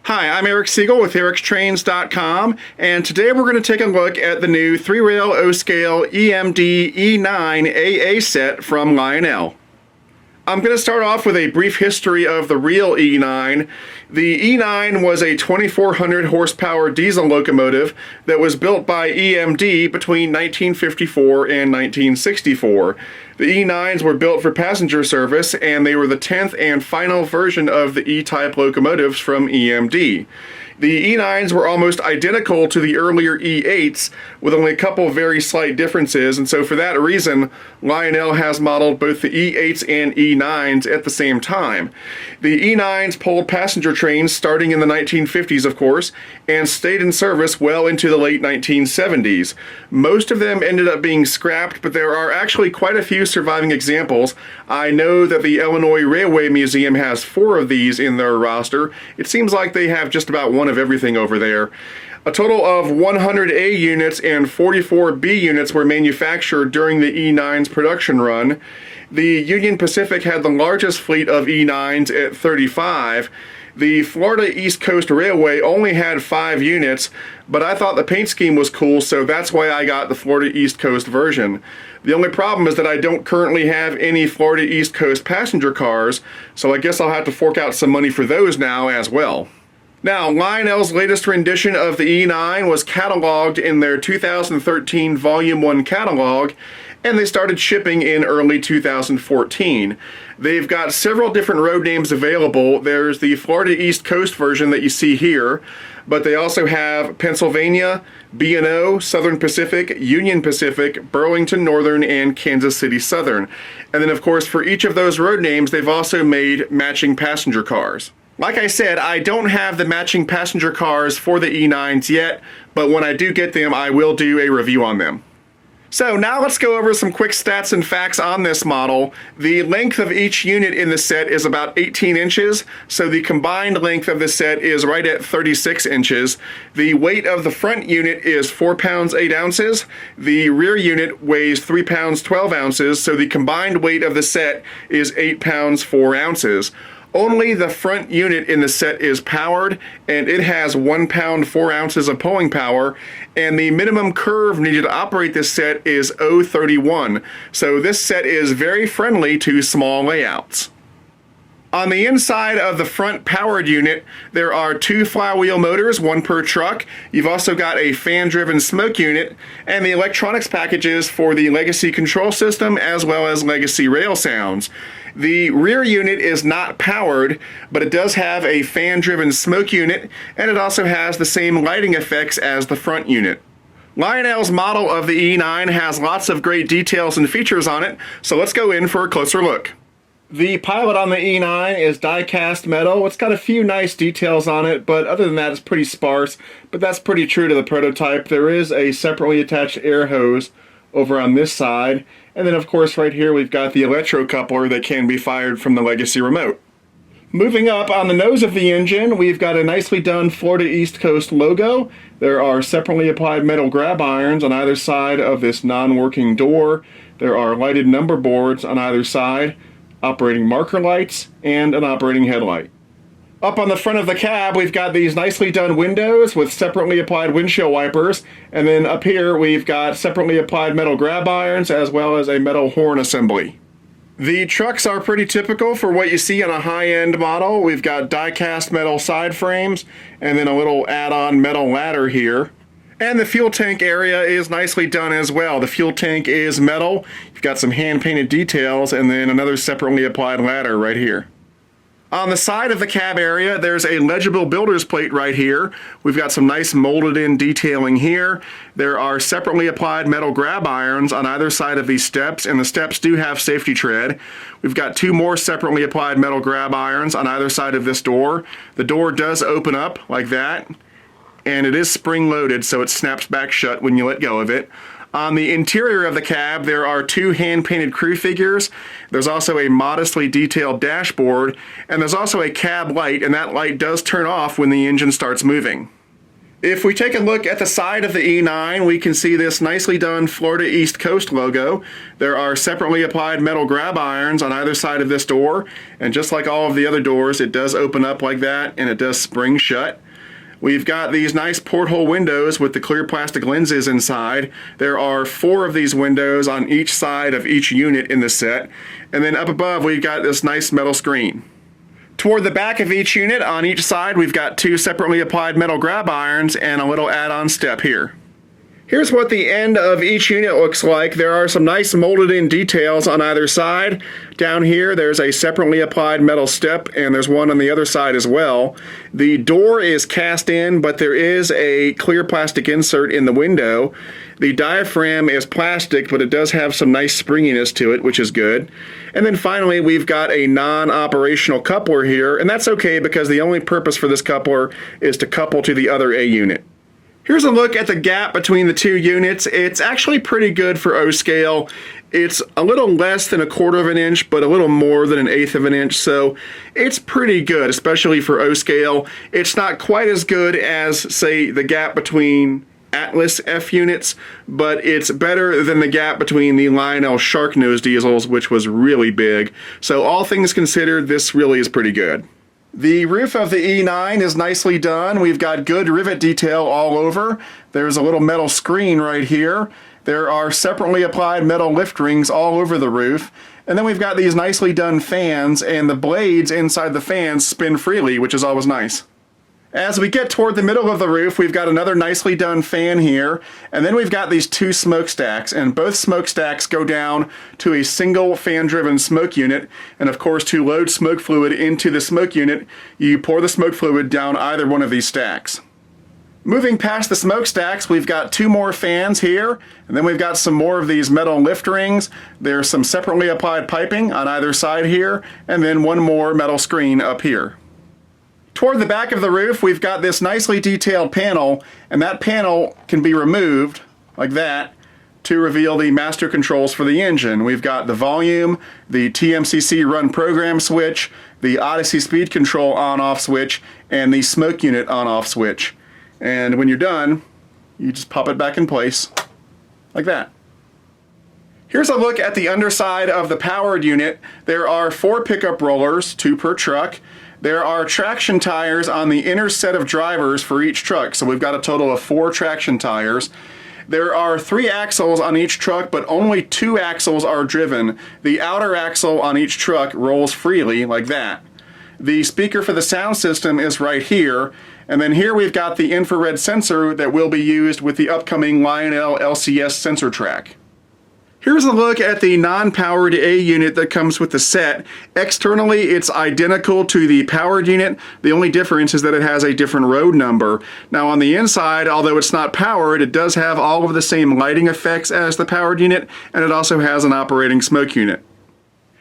Hi, I'm Eric Siegel with ericstrains.com, and today we're going to take a look at the new 3-rail O-scale EMD E9 AA set from Lionel. I'm going to start off with a brief history of the real E9. The E9 was a 2400 horsepower diesel locomotive that was built by EMD between 1954 and 1964. The E9s were built for passenger service, and they were the 10th and final version of the E-type locomotives from EMD. The E9s were almost identical to the earlier E8s, with only a couple very slight differences, and so for that reason, Lionel has modeled both the E8s and E9s at the same time. The E9s pulled passenger trains starting in the 1950s, of course, and stayed in service well into the late 1970s. Most of them ended up being scrapped, but there are actually quite a few surviving examples. I know that the Illinois Railway Museum has 4 of these in their roster. It seems like they have just about one of everything over there. A total of 100 A units and 44 B units were manufactured during the E9's production run. The Union Pacific had the largest fleet of E9s at 35. The Florida East Coast Railway only had 5 units, but I thought the paint scheme was cool, so that's why I got the Florida East Coast version. The only problem is that I don't currently have any Florida East Coast passenger cars, so I guess I'll have to fork out some money for those now as well. Now, Lionel's latest rendition of the E9 was cataloged in their 2013 Volume 1 catalog, and they started shipping in early 2014. They've got several different road names available. There's the Florida East Coast version that you see here, but they also have Pennsylvania, B&O, Southern Pacific, Union Pacific, Burlington Northern, and Kansas City Southern. And then, of course, for each of those road names, they've also made matching passenger cars. Like I said, I don't have the matching passenger cars for the E9s yet, but when I do get them, I will do a review on them. So now let's go over some quick stats and facts on this model. The length of each unit in the set is about 18 inches, so the combined length of the set is right at 36 inches. The weight of the front unit is 4 pounds 8 ounces. The rear unit weighs 3 pounds 12 ounces, so the combined weight of the set is 8 pounds 4 ounces. Only the front unit in the set is powered, and it has 1 pound 4 ounces of pulling power, and the minimum curve needed to operate this set is 0.31, so this set is very friendly to small layouts. On the inside of the front powered unit, there are 2 flywheel motors, 1 per truck. You've also got a fan-driven smoke unit, and the electronics packages for the legacy control system as well as legacy rail sounds. The rear unit is not powered, but it does have a fan-driven smoke unit, and it also has the same lighting effects as the front unit. Lionel's model of the E9 has lots of great details and features on it, so let's go in for a closer look. The pilot on the E9 is die-cast metal. It's got a few nice details on it, but other than that, it's pretty sparse, but that's pretty true to the prototype. There is a separately attached air hose over on this side, and then of course right here we've got the electro coupler that can be fired from the legacy remote. Moving up on the nose of the engine, we've got a nicely done Florida East Coast logo. There are separately applied metal grab irons on either side of this non-working door. There are lighted number boards on either side, operating marker lights, and an operating headlight. Up on the front of the cab, we've got these nicely done windows with separately applied windshield wipers, and then up here we've got separately applied metal grab irons as well as a metal horn assembly. The trucks are pretty typical for what you see on a high-end model. We've got die-cast metal side frames and then a little add-on metal ladder here. And the fuel tank area is nicely done as well. The fuel tank is metal. You've got some hand-painted details and then another separately applied ladder right here. On the side of the cab area, there's a legible builder's plate right here. We've got some nice molded in detailing here. There are separately applied metal grab irons on either side of these steps, and the steps do have safety tread. We've got 2 more separately applied metal grab irons on either side of this door. The door does open up like that, and it is spring loaded, so it snaps back shut when you let go of it. On the interior of the cab, there are 2 hand-painted crew figures. There's also a modestly detailed dashboard, and there's also a cab light, and that light does turn off when the engine starts moving. If we take a look at the side of the E9, we can see this nicely done Florida East Coast logo. There are separately applied metal grab irons on either side of this door, and just like all of the other doors, it does open up like that and it does spring shut. We've got these nice porthole windows with the clear plastic lenses inside. There are 4 of these windows on each side of each unit in the set, and then up above we've got this nice metal screen. Toward the back of each unit, on each side, we've got 2 separately applied metal grab irons and a little add-on step here. Here's what the end of each unit looks like. There are some nice molded in details on either side. Down here, there's a separately applied metal step, and there's one on the other side as well. The door is cast in, but there is a clear plastic insert in the window. The diaphragm is plastic, but it does have some nice springiness to it, which is good. And then finally, we've got a non-operational coupler here, and that's okay because the only purpose for this coupler is to couple to the other A unit. Here's a look at the gap between the 2 units. It's actually pretty good for O scale. It's a little less than 1/4 of an inch, but a little more than 1/8 of an inch, so it's pretty good, especially for O scale. It's not quite as good as, say, the gap between Atlas F units, but it's better than the gap between the Lionel Shark Nose diesels, which was really big. So all things considered, this really is pretty good. The roof of the E9 is nicely done. We've got good rivet detail all over. There's a little metal screen right here. There are separately applied metal lift rings all over the roof. And then we've got these nicely done fans, and the blades inside the fans spin freely, which is always nice. As we get toward the middle of the roof, we've got another nicely done fan here, and then we've got these 2 smokestacks, and both smokestacks go down to a single fan-driven smoke unit, and of course to load smoke fluid into the smoke unit, you pour the smoke fluid down either one of these stacks. Moving past the smokestacks, we've got 2 more fans here, and then we've got some more of these metal lift rings. There's some separately applied piping on either side here, and then one more metal screen up here. Toward the back of the roof, we've got this nicely detailed panel, and that panel can be removed, like that, to reveal the master controls for the engine. We've got the volume, the TMCC run program switch, the Odyssey speed control on-off switch, and the smoke unit on-off switch. And when you're done, you just pop it back in place, like that. Here's a look at the underside of the powered unit. There are 4 pickup rollers, 2 per truck. There are traction tires on the inner set of drivers for each truck, so we've got a total of 4 traction tires. There are 3 axles on each truck, but only 2 axles are driven. The outer axle on each truck rolls freely, like that. The speaker for the sound system is right here, and then here we've got the infrared sensor that will be used with the upcoming Lionel LCS sensor track. Here's a look at the non-powered A unit that comes with the set. Externally, it's identical to the powered unit. The only difference is that it has a different road number. Now on the inside, although it's not powered, it does have all of the same lighting effects as the powered unit, and it also has an operating smoke unit.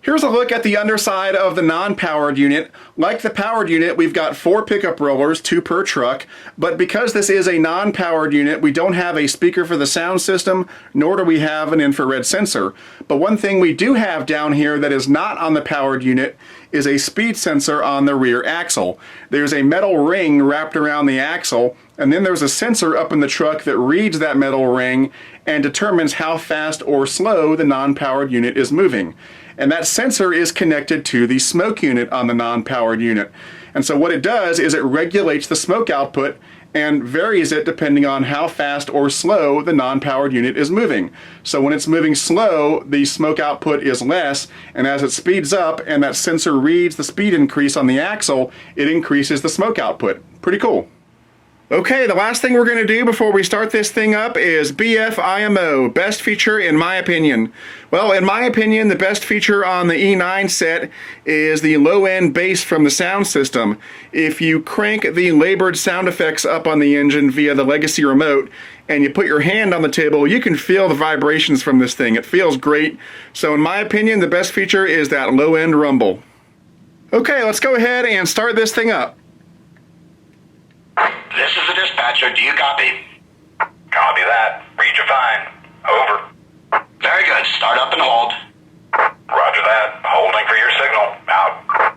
Here's a look at the underside of the non-powered unit. Like the powered unit, we've got 4 pickup rollers, 2 per truck, but because this is a non-powered unit, we don't have a speaker for the sound system, nor do we have an infrared sensor. But one thing we do have down here that is not on the powered unit is a speed sensor on the rear axle. There's a metal ring wrapped around the axle, and then there's a sensor up in the truck that reads that metal ring and determines how fast or slow the non-powered unit is moving. And that sensor is connected to the smoke unit on the non-powered unit. And so what it does is it regulates the smoke output and varies it depending on how fast or slow the non-powered unit is moving. So when it's moving slow, the smoke output is less, and as it speeds up and that sensor reads the speed increase on the axle, it increases the smoke output. Pretty cool. Okay, the last thing we're going to do before we start this thing up is BF IMO, best feature in my opinion. Well, in my opinion, the best feature on the E9 set is the low-end bass from the sound system. If you crank the labored sound effects up on the engine via the legacy remote, and you put your hand on the table, you can feel the vibrations from this thing. It feels great. So in my opinion, the best feature is that low-end rumble. Okay, let's go ahead and start this thing up. This is the dispatcher. Do you copy? Copy that. Read your fine. Over. Very good. Start up and hold. Roger that. Holding for your signal. Out.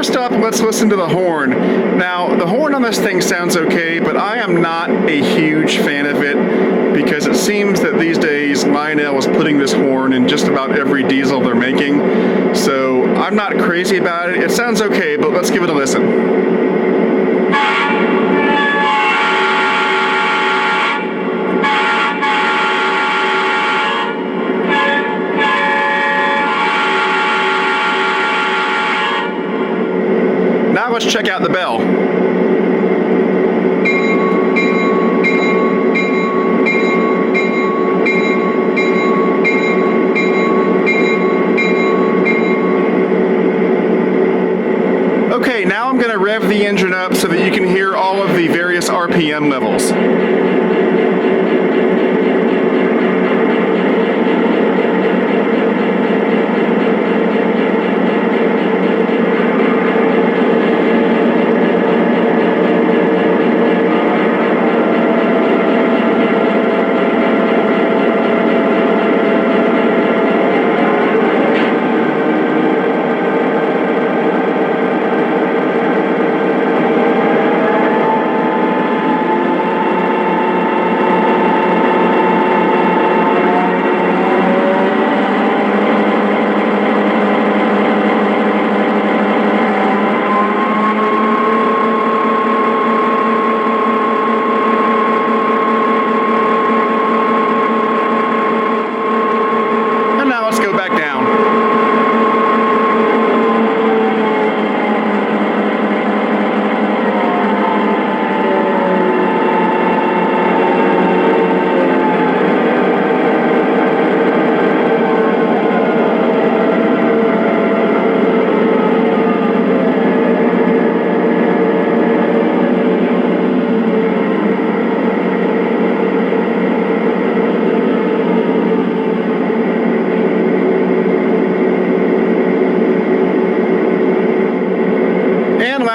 first up, let's listen to the horn. Now, the horn on this thing sounds okay, but I am not a huge fan of it because it seems that these days Lionel is putting this horn in just about every diesel they're making. So I'm not crazy about it. It sounds okay, but let's give it a listen. Now let's check out the bell. Okay, now I'm going to rev the engine up so that you can hear all of the various RPM levels.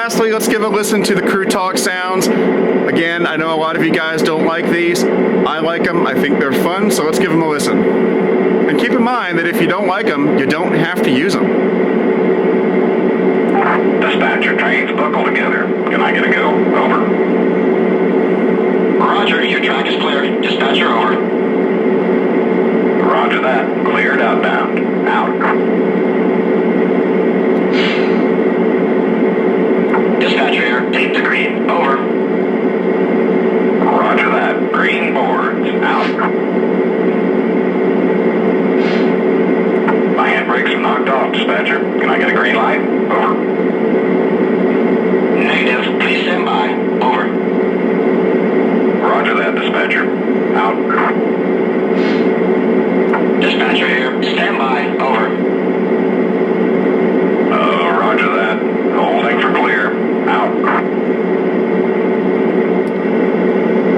Lastly, let's give a listen to the Crew Talk sounds. Again, I know a lot of you guys don't like these. I like them. I think they're fun, so let's give them a listen. And keep in mind that if you don't like them, you don't have to use them. Dispatcher, trains buckle together. Can I get a go? Over. Roger, your track is clear. Dispatcher, over. Roger that. Cleared outbound. Out. Dispatcher here, take the green. Over. Roger that. Green boards. Out. My handbrakes are knocked off, dispatcher. Can I get a green light? Over. Negative. Please stand by. Over. Roger that, dispatcher. Out. Dispatcher here. Stand by. Over. Roger that. Holding for clear. Out.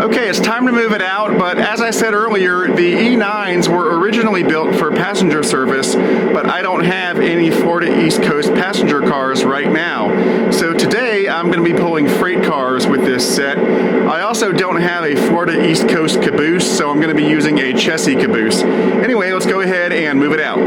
Okay, it's time to move it out, but as I said earlier, the E9s were originally built for passenger service, but I don't have any Florida East Coast passenger cars right now. So today I'm going to be pulling freight cars with this set. I also don't have a Florida East Coast caboose, so I'm going to be using a chassis caboose. Anyway, let's go ahead and move it out.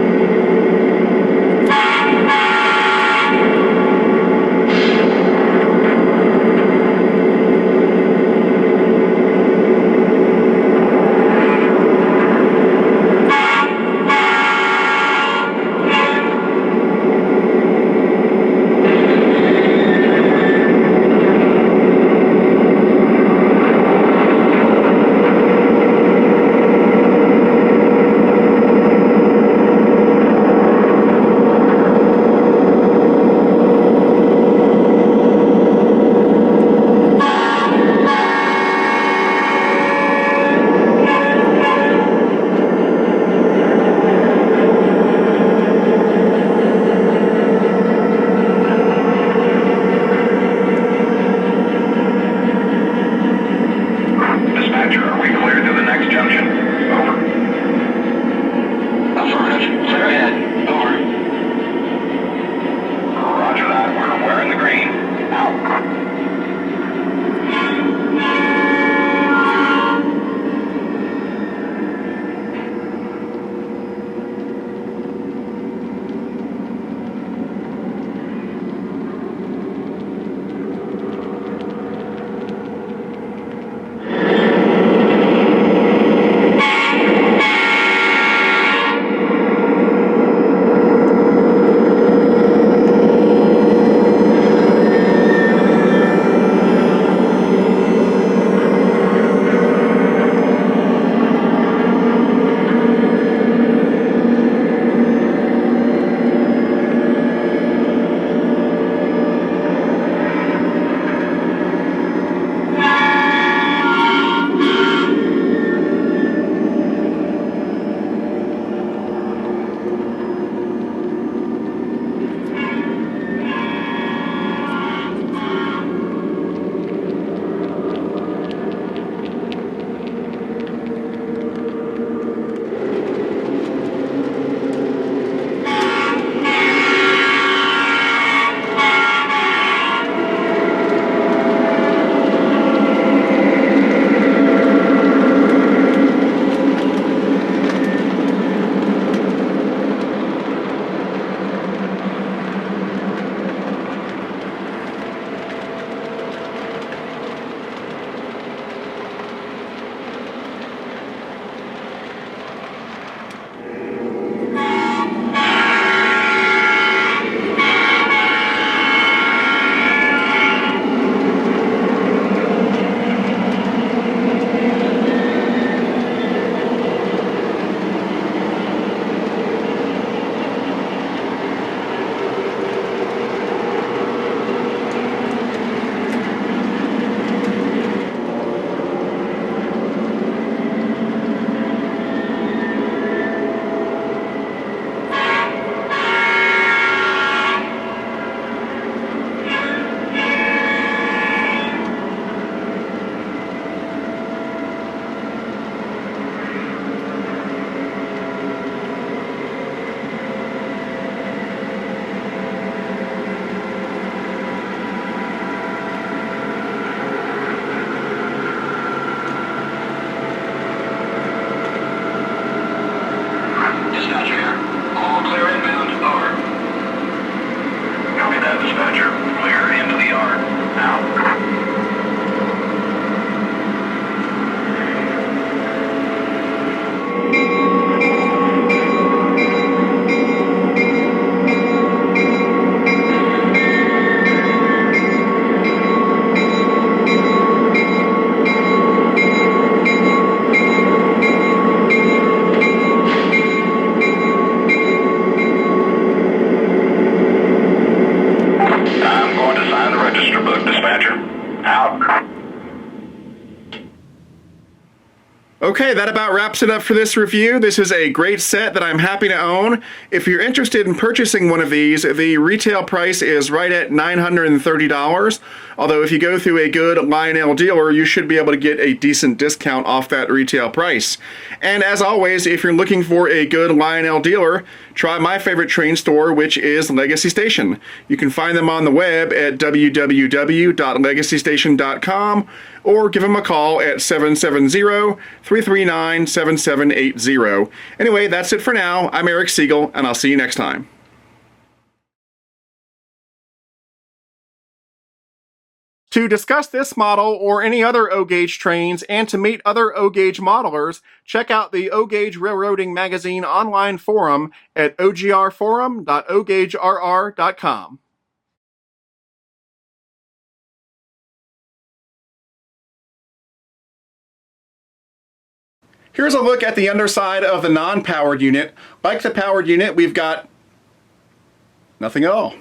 Okay, that about wraps it up for this review. This is a great set that I'm happy to own. If you're interested in purchasing one of these, the retail price is right at $930. Although if you go through a good Lionel dealer, you should be able to get a decent discount off that retail price. And as always, if you're looking for a good Lionel dealer, try my favorite train store, which is Legacy Station. You can find them on the web at www.legacystation.com or give them a call at 770-339-7780. Anyway, that's it for now. I'm Eric Siegel, and I'll see you next time. To discuss this model or any other O-Gauge trains and to meet other O-Gauge modelers, check out the O-Gauge Railroading Magazine online forum at ogrforum.ogaugerr.com. Here's a look at the underside of the non-powered unit. Like the powered unit, we've got nothing at all.